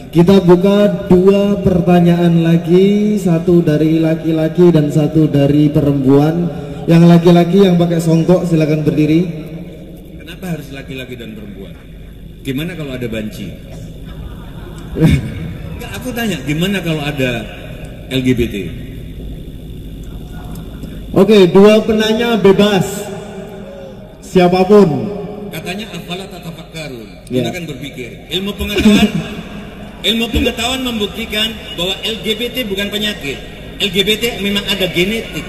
Kita buka dua pertanyaan lagi, satu dari laki-laki dan satu dari perempuan. Yang laki-laki yang pakai songkok silakan berdiri. Kenapa harus laki-laki dan perempuan? Gimana kalau ada banci? Enggak, aku tanya, gimana kalau ada LGBT? Oke, dua penanya bebas. Siapapun. Katanya afala tatafakkarun. Ya. Kita kan berpikir. Ilmu pengetahuan membuktikan bahwa LGBT bukan penyakit. LGBT memang ada genetik.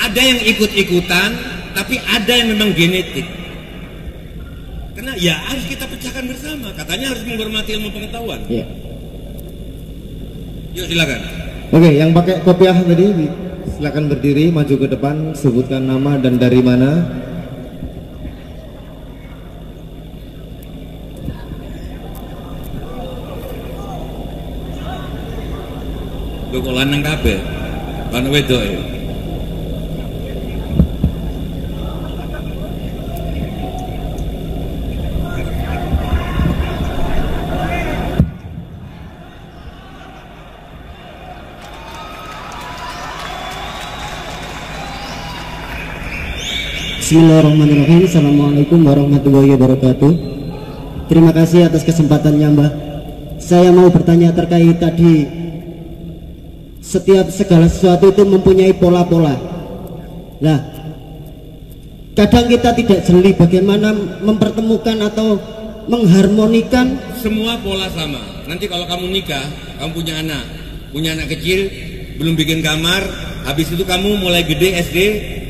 Ada yang ikut-ikutan, tapi ada yang memang genetik. Karena ya harus kita pecahkan bersama. Katanya harus menghormati ilmu pengetahuan. Ya. Yuk silakan. Oke, yang pakai kopiah tadi silakan berdiri, maju ke depan, sebutkan nama dan dari mana. Lho kok lanang kabeh. Lan wedok e. Bismillahirrahmanirrahim. Assalamualaikum warahmatullahi wabarakatuh. Terima kasih atas kesempatannya, Mbah. Saya mau bertanya terkait tadi, setiap segala sesuatu itu mempunyai pola-pola. Nah, kadang kita tidak jeli bagaimana mempertemukan atau mengharmonikan. Semua pola sama. Nanti kalau kamu nikah, kamu punya anak kecil, belum bikin kamar, habis itu kamu mulai gede SD,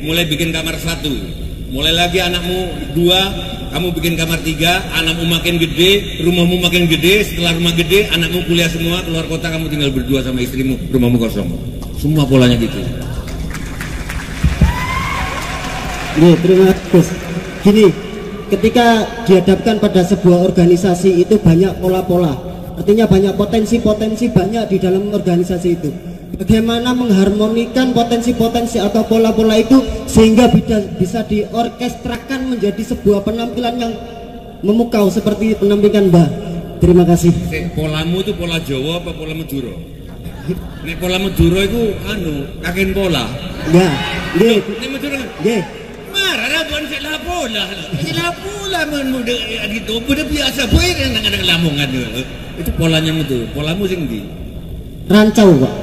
mulai bikin kamar 1. Mulai lagi anakmu 2, kamu bikin kamar 3, anakmu makin gede, rumahmu makin gede, setelah rumah gede, anakmu kuliah semua, keluar kota, kamu tinggal berdua sama istrimu, rumahmu kosong. Semua polanya gitu. Nih, terima kasih. Gini, ketika dihadapkan pada sebuah organisasi itu banyak pola-pola, artinya banyak potensi-potensi banyak di dalam organisasi itu. Bagaimana mengharmonikan potensi-potensi atau pola-pola itu sehingga bisa diorkestrakan menjadi sebuah penampilan yang memukau seperti penampilan Mbak. Terima kasih. Polamu itu pola Jawa apa pola Madura? Nek pola Madura itu kaken pola. Ya, nggih. Nek Madura Nggih. marah bukan sila pola. Sila pola muda gitu. Udah biasa boy nang ada lamongan itu polanya itu. Polamu sing ndi? Rancau, Pak.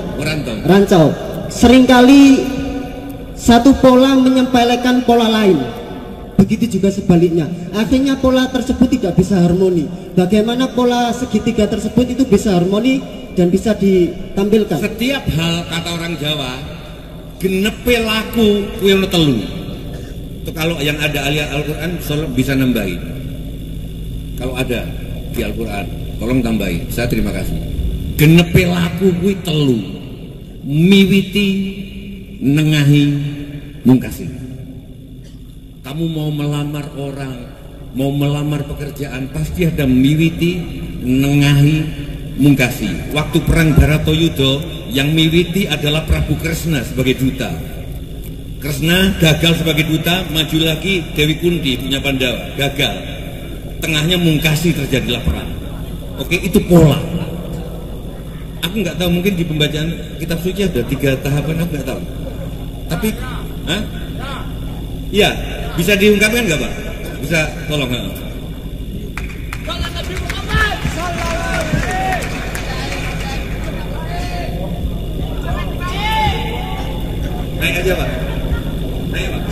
Rancau. Seringkali satu pola menyempelekan pola lain. Begitu juga sebaliknya. Artinya pola tersebut tidak bisa harmoni. Bagaimana pola segitiga tersebut itu bisa harmoni dan bisa ditampilkan? Setiap hal, kata orang Jawa, genepe laku kuwi ono telu. Itu kalau yang ada ayat Al-Qur'an bisa nambahin. Kalau ada di Al-Qur'an, tolong tambahin. Saya terima kasih. Genepe laku kuwi telu. Miwiti, nengahi, mungkasi. Kamu mau melamar orang, mau melamar pekerjaan, pasti ada miwiti, nengahi, mungkasi. Waktu perang Bharatayuda, yang miwiti adalah Prabu Kresna sebagai duta. Kresna gagal sebagai duta, maju lagi Dewi Kunti punya Pandawa, gagal. Tengahnya mungkasi, terjadilah perang. Oke, itu pola. Aku nggak tahu, mungkin di pembacaan kitab suci ada 3 tahapan, aku nggak tahu. Tapi, iya, bisa diungkapkan nggak Pak? Bisa, tolong. Naik aja Pak. Naik Pak.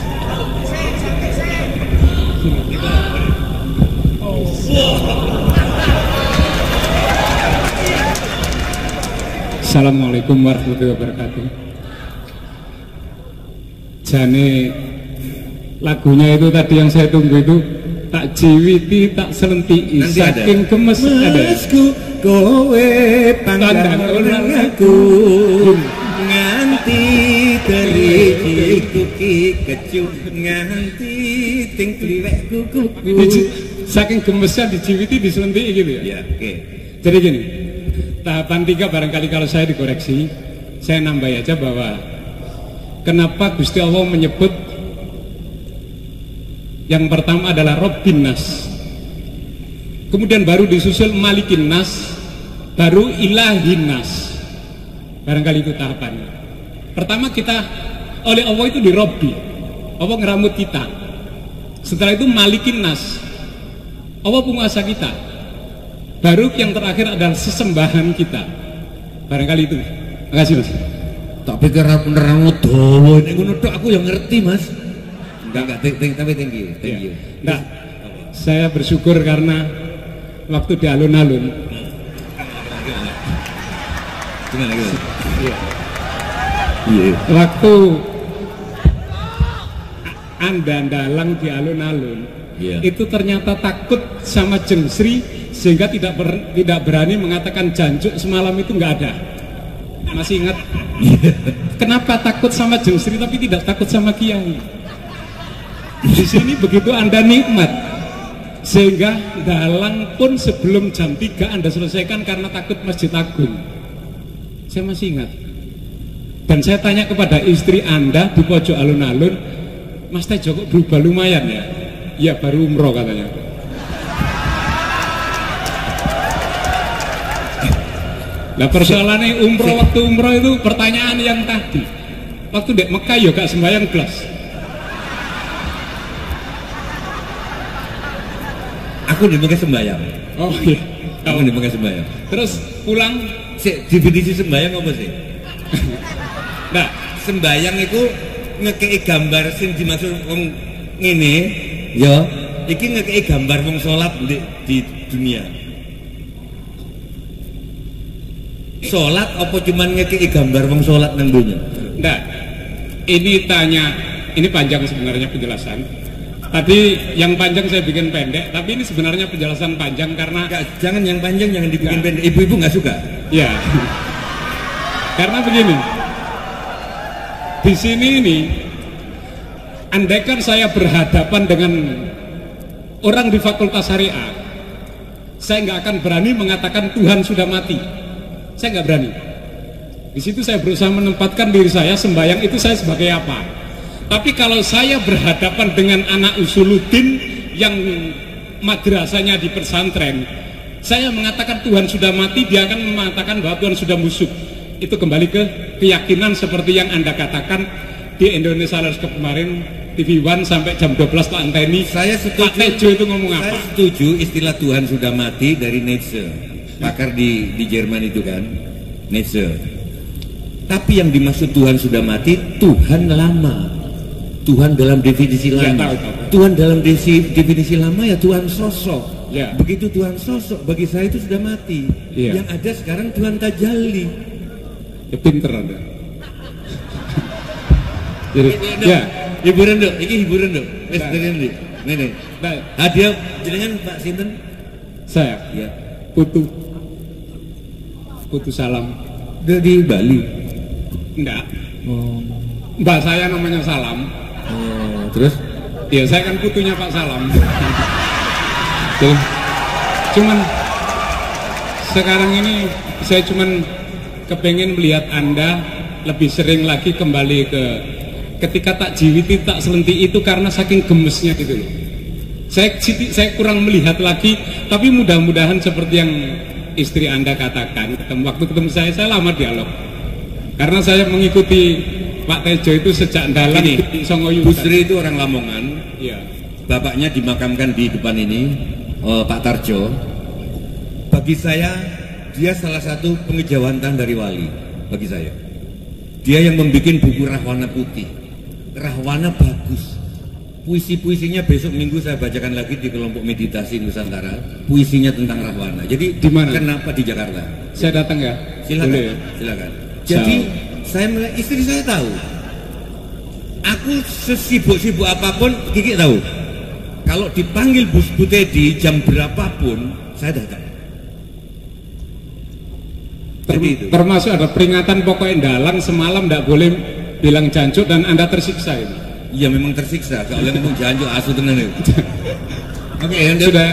Assalamualaikum warahmatullahi wabarakatuh. Jane lagunya itu tadi yang saya tunggu itu, tak jiwiti tak selenti saking gemes ada. Mesku kowe pandang orang aku nganti teriki kecu nganti ting kliwek kuku. Saking gemesnya dijiwiti diselenti gitu ya. Ya, oke. Jadi gini, tahapan 3 barangkali kalau saya dikoreksi, saya nambah aja bahwa kenapa Gusti Allah menyebut yang pertama adalah Rabbin Nas. kemudian baru disusul malikin nas, baru ilahin nas. Barangkali itu tahapannya. Pertama kita oleh Allah itu dirobbi, Allah ngeramut kita. Setelah itu malikin nas, Allah penguasa kita. Baru yang terakhir adalah sesembahan kita. Barangkali itu. Terima kasih Mas. Tak pikir nerangno dawa nek ngono tok aku yang ngerti Mas. Enggak tapi thank you. Nah, saya bersyukur karena waktu di alun-alun. Gimana? Iya. Waktu Anda dalang di alun-alun, itu ternyata takut sama jengsri sehingga tidak berani mengatakan jancuk semalam itu nggak ada. Masih ingat? Kenapa takut sama jengsri tapi tidak takut sama kiai? Di sini begitu Anda nikmat, sehingga dalang pun sebelum jam 3 Anda selesaikan karena takut Masjid Agung. Saya masih ingat. Dan saya tanya kepada istri Anda di pojok alun-alun, Mas Tejo kok berubah lumayan ya? Ya baru umroh katanya. Nah persoalannya waktu umroh itu pertanyaan yang tadi. Waktu di Mekah ya gak sembahyang gelas. Aku di Mekah sembahyang. Oh iya. Aku di Mekah sembahyang. Terus pulang. Definisi sembahyang apa sih? Nah sembahyang itu ngekei gambar sing dimaksud wong ngene, ya. Iki ngekei gambar wong sholat di dunia. Sholat apa cuman ngekei gambar wong sholat nang dunia? Nah, ini panjang sebenarnya penjelasan. Tadi yang panjang saya bikin pendek, tapi ini sebenarnya penjelasan panjang karena jangan yang panjang, jangan dibikin pendek. Ibu-ibu nggak suka? Ya. Karena begini, di sini ini, andaikan saya berhadapan dengan orang di Fakultas Syariah, saya nggak akan berani mengatakan Tuhan sudah mati. Saya nggak berani. Di situ saya berusaha menempatkan diri saya sembahyang itu saya sebagai apa. Tapi kalau saya berhadapan dengan anak usuluddin yang madrasahnya di pesantren, saya mengatakan Tuhan sudah mati, dia akan mengatakan bahwa Tuhan sudah musyrik. Itu kembali ke keyakinan seperti yang Anda katakan di Indonesia Harus kemarin TV One sampai jam 12 Pak Anteni. Saya setuju. Pak Tejo itu ngomong apa? Saya setuju istilah Tuhan sudah mati dari Nietzsche. Pakar di Jerman itu kan, Nietzsche. Tapi yang dimaksud Tuhan sudah mati, Tuhan lama. Tuhan dalam definisi lama. Tuhan dalam definisi lama ya Tuhan sosok. Ya. Begitu Tuhan sosok, bagi saya itu sudah mati. Ya. Yang ada sekarang Tuhan tajalli. Ya pinter Anda. Jadi, ya. Hiburan dong, ini hiburan dong. Wes dari ini. Nih. Hadiah jenengan Pak Sinten? Saya. Ya. Putu Salam. Di Bali. Enggak. Mbak saya namanya Salam. Terus? Ya saya kan putunya Pak Salam. Cuman sekarang ini saya cuman kepengen melihat Anda lebih sering lagi kembali ke ketika tak jiwiti tak selenti itu karena saking gemesnya gitu loh. Saya kurang melihat lagi, tapi mudah-mudahan seperti yang istri Anda katakan, waktu ketemu saya lama dialog. Karena saya mengikuti Pak Tejo itu sejak dalam di Songoyu. Bu Sri itu orang Lamongan. Iya. Bapaknya dimakamkan di depan ini, Pak Tarjo. Bagi saya, dia salah satu pengejawantan dari wali. Bagi saya, dia yang membuat buku Rahwana Putih. Rahwana bagus. Puisi-puisinya besok minggu saya bacakan lagi di kelompok meditasi Nusantara. Puisinya tentang Rahwana. Jadi di mana? Kenapa di Jakarta? Saya datang ya. Silakan. Boleh. Silakan. Jadi saya melihat istri saya tahu. Aku sesibuk-sibuk apapun, Kiki tahu. Kalau dipanggil Bu Teddy jam berapapun, saya datang. Termasuk ada peringatan pokoknya dalang semalam tidak boleh bilang jancuk dan Anda tersiksa ini. Iya memang tersiksa, kalau ngomong jancuk asu tenan itu. Oke, sudah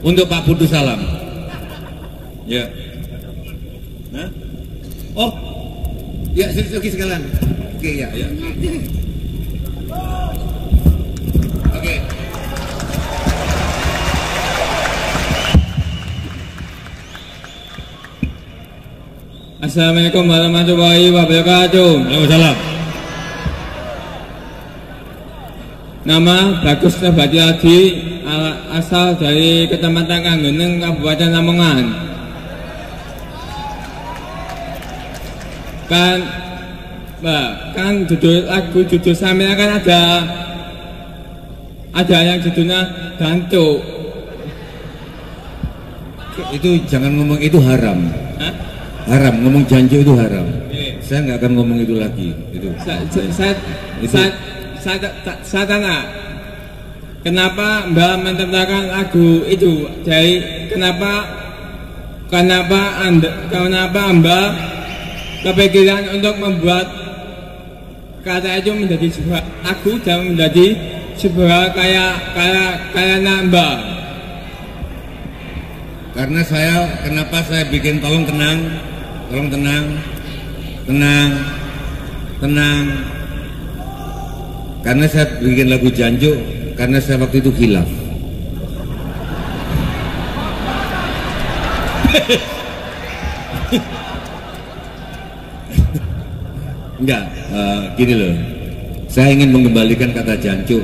untuk Pak Putu Salam. Ya. Nah? Oh, ya oke sekalian. Oke ya. Oke. Assalamualaikum warahmatullahi wabarakatuh. Waalaikumsalam. Nama Bagus Nabati Adi, asal dari Kecamatan Kanggeneng, Kabupaten Lamongan. Kan judul lagu judul sampean kan ada yang judulnya Gantuk. Itu jangan ngomong, itu haram. Hah? Haram, ngomong janjo itu haram. Saya nggak akan ngomong itu lagi. Itu. Saya tanya, kenapa Mbak menciptakan lagu itu? Jadi kenapa Mbak kepikiran untuk membuat kata itu menjadi sebuah lagu dan menjadi sebuah kayak Mbak? Karena kenapa saya bikin tolong tenang, karena saya bikin lagu janjo, karena saya waktu itu khilaf. Enggak, gini loh, saya ingin mengembalikan kata janjo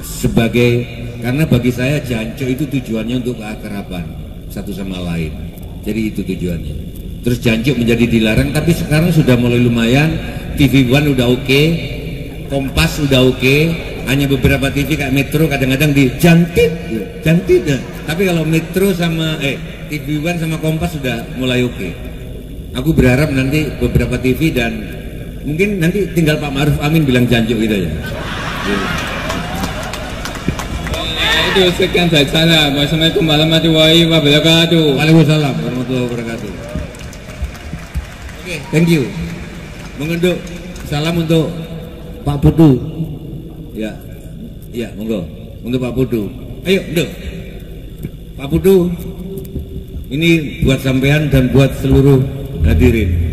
sebagai, karena bagi saya janjo itu tujuannya untuk keakraban satu sama lain. Jadi itu tujuannya. Terus janjo menjadi dilarang, tapi sekarang sudah mulai lumayan. TV One udah oke, Kompas udah oke. Hanya beberapa TV kayak Metro kadang-kadang di jantit. Ya. Tapi kalau Metro sama TV One sama Kompas sudah mulai oke. Aku berharap nanti beberapa TV dan mungkin nanti tinggal Pak Ma'ruf Amin bilang janjo gitu ya. Itu sekian dari saya. Wassalamualaikum warahmatullahi wabarakatuh. Waalaikumsalam warahmatullahi wabarakatuh. Oke, thank you. Mengenduk salam untuk Pak Putu. Ya, monggo untuk Pak Putu. Ayo, Nduk. Pak Putu, ini buat sampean dan buat seluruh hadirin.